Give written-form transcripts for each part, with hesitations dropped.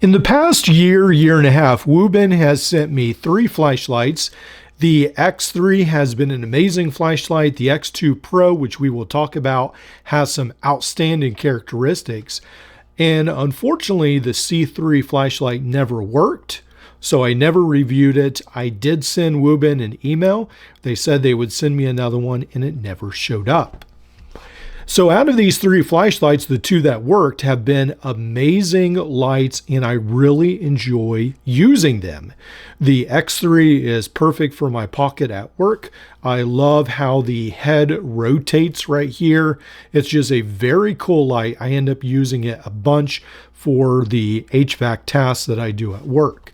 In the past year, year and a half, Wuben has sent me 3 flashlights. The X3 has been an amazing flashlight. The X2 Pro, which we will talk about, has some outstanding characteristics. And unfortunately, the C3 flashlight never worked, so I never reviewed it. I did send Wuben an email. They said they would send me another one, and it never showed up. So out of these 3 flashlights, the 2 that worked have been amazing lights, and I really enjoy using them. The X3 is perfect for my pocket at work. I love how the head rotates right here. It's just a very cool light. I end up using it a bunch for the HVAC tasks that I do at work.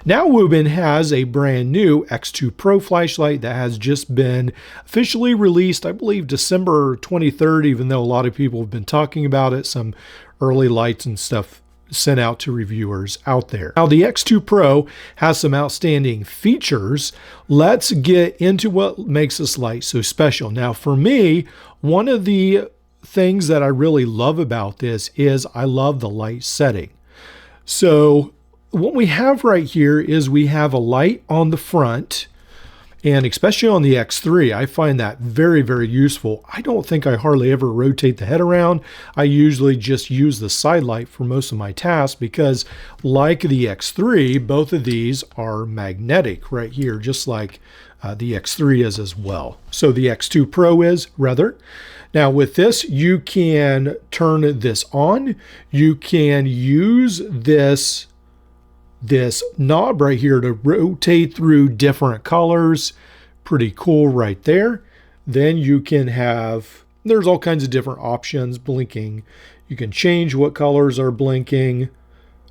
Now Wuben has a brand new X2 Pro flashlight that has just been officially released, I believe December 23rd, even though a lot of people have been talking about it, some early lights and stuff sent out to reviewers out there. Now the X2 Pro has some outstanding features. Let's get into what makes this light so special. Now for me, one of the things that I really love about this is I love the light setting. So what we have right here is we have a light on the front, and especially on the X3, I find that very, very useful. I don't think I hardly ever rotate the head around. I usually just use the side light for most of my tasks because, like the X3, both of these are magnetic right here, just like the X3 is as well. So the X2 Pro is, rather. Now with this, you can turn this on. You can use this knob right here to rotate through different colors. Pretty cool right there. Then you can have, there's all kinds of different options, blinking. You can change what colors are blinking.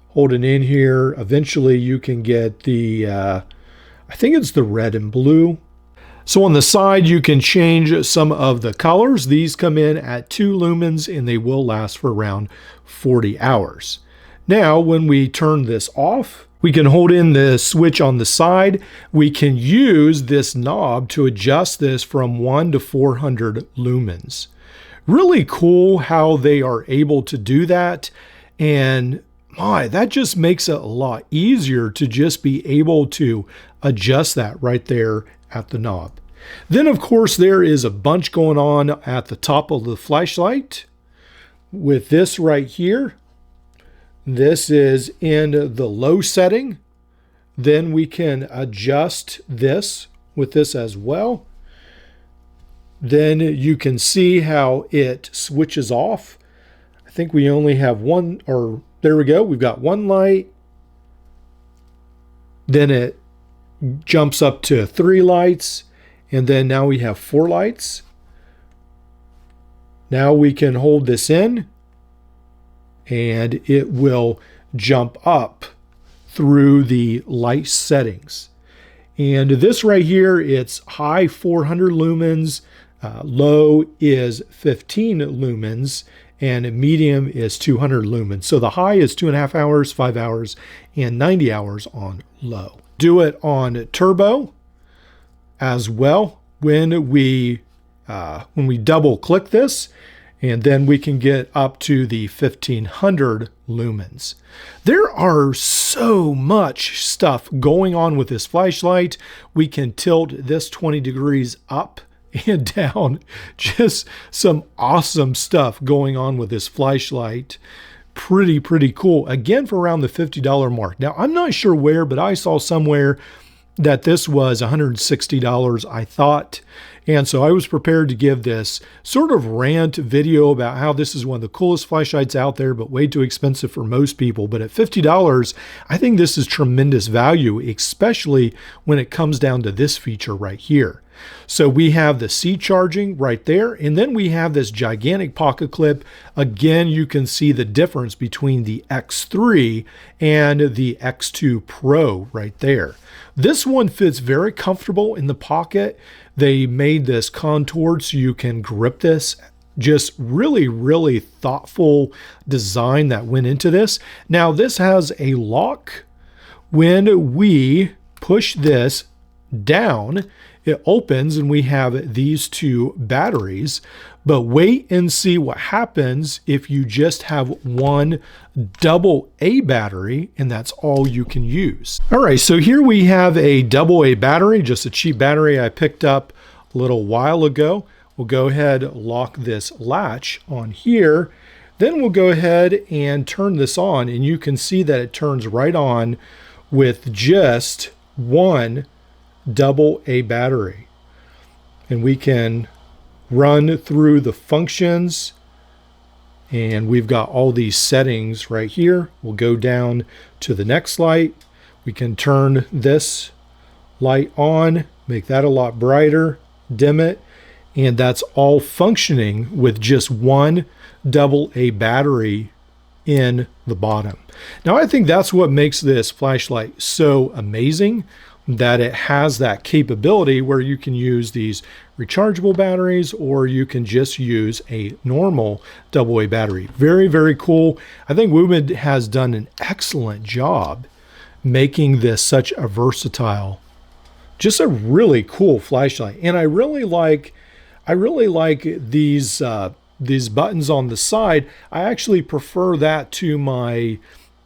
Hold it in here. Eventually you can get the, I think it's the red and blue. So on the side, you can change some of the colors. These come in at 2 lumens and they will last for around 40 hours. Now, when we turn this off, we can hold in the switch on the side. We can use this knob to adjust this from 1 to 400 lumens. Really cool how they are able to do that. And my, that just makes it a lot easier to just be able to adjust that right there at the knob. Then, of course, there is a bunch going on at the top of the flashlight. With this right here, this is in the low setting. Then we can adjust this with this as well. Then you can see how it switches off. I think we only have one, or there we go. We've got one light. Then it jumps up to 3 lights. And then now we have 4 lights. Now we can hold this in, and it will jump up through the light settings. And this right here, it's high 400 lumens, low is 15 lumens, and medium is 200 lumens. So the high is 2.5 hours, 5 hours, and 90 hours on low. Do it on turbo as well when we double click this. And then we can get up to the 1500 lumens. There are so much stuff going on with this flashlight. We can tilt this 20 degrees up and down. Just some awesome stuff going on with this flashlight. Pretty cool. Again, for around the $50 mark. Now, I'm not sure where, but I saw somewhere that this was $160, I thought. And so I was prepared to give this sort of rant video about how this is one of the coolest flashlights out there, but way too expensive for most people. But at $50, I think this is tremendous value, especially when it comes down to this feature right here. So we have the C charging right there, and then we have this gigantic pocket clip. Again, you can see the difference between the X3 and the X2 Pro right there. This one fits very comfortable in the pocket. They made this contoured so you can grip this. Just really thoughtful design that went into this. Now this has a lock. When we push this down, it opens and we have these two batteries. But wait and see what happens if you just have one AA battery and that's all you can use. All right, so here we have a AA battery, just a cheap battery I picked up a little while ago. We'll go ahead, lock this latch on here. Then we'll go ahead and turn this on, and you can see that it turns right on with just one AA battery. And we can run through the functions, and we've got all these settings right here. We'll go down to the next light. We can turn this light on, make that a lot brighter, dim it, and that's all functioning with just one AA battery in the bottom. Now, I think that's what makes this flashlight so amazing, that it has that capability where you can use these rechargeable batteries or you can just use a normal AA battery. Very, very cool. I think Wuben has done an excellent job making this such a versatile, just a really cool flashlight. And I really like these buttons on the side. I actually prefer that to my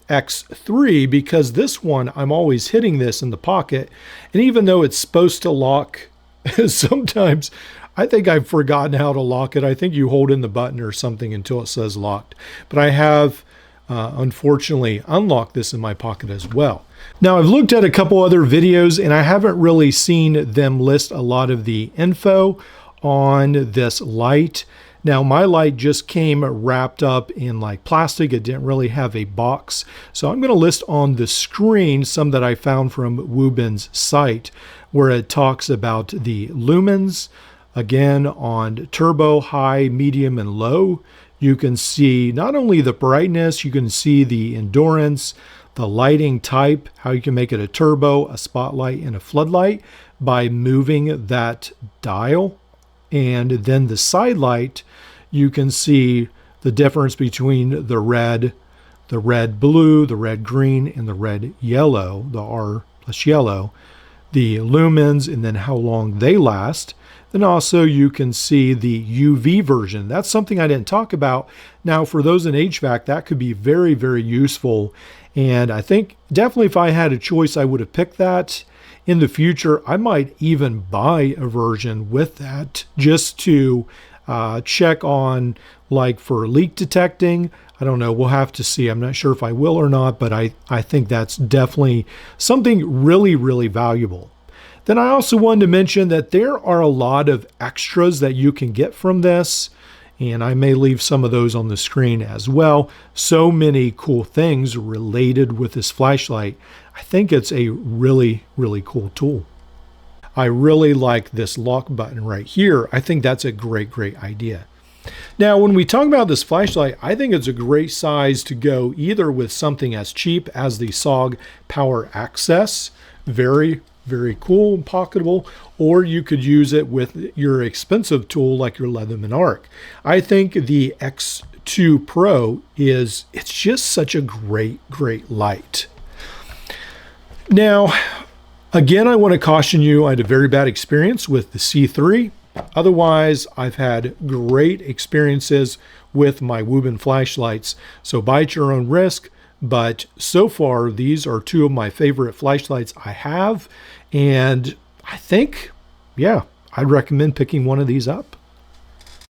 X3 because this one, I'm always hitting this in the pocket. And even though it's supposed to lock, sometimes I think I've forgotten how to lock it. I think you hold in the button or something until it says locked. But I have unfortunately unlocked this in my pocket as well. Now, I've looked at a couple other videos and I haven't really seen them list a lot of the info on this light. Now, my light just came wrapped up in like plastic. It didn't really have a box. So I'm going to list on the screen some that I found from Wuben's site where it talks about the lumens. Again, on turbo, high, medium, and low, you can see not only the brightness, you can see the endurance, the lighting type, how you can make it a turbo, a spotlight, and a floodlight by moving that dial. And then the side light, you can see the difference between the red blue, the red green, and the red yellow, the R plus yellow, the lumens, and then how long they last. Then also you can see the UV version. That's something I didn't talk about. Now, for those in HVAC, that could be very, very useful. And I think definitely if I had a choice, I would have picked that. In the future, I might even buy a version with that just to check on, like for leak detecting. I don't know. We'll have to see. I'm not sure if I will or not, but I think that's definitely something really, really valuable. Then I also wanted to mention that there are a lot of extras that you can get from this, and I may leave some of those on the screen as well. So many cool things related with this flashlight. I think it's a really, really cool tool. I really like this lock button right here. I think that's a great, great idea. Now, when we talk about this flashlight, I think it's a great size to go either with something as cheap as the SOG Power Access. Very, very cool and pocketable, or you could use it with your expensive tool like your Leatherman Arc. I think the X2 Pro it's just such a great, great light. Now, again, I want to caution you, I had a very bad experience with the C3. Otherwise, I've had great experiences with my Wuben flashlights. So buy at your own risk. But so far, these are two of my favorite flashlights I have. And I think, yeah, I'd recommend picking one of these up.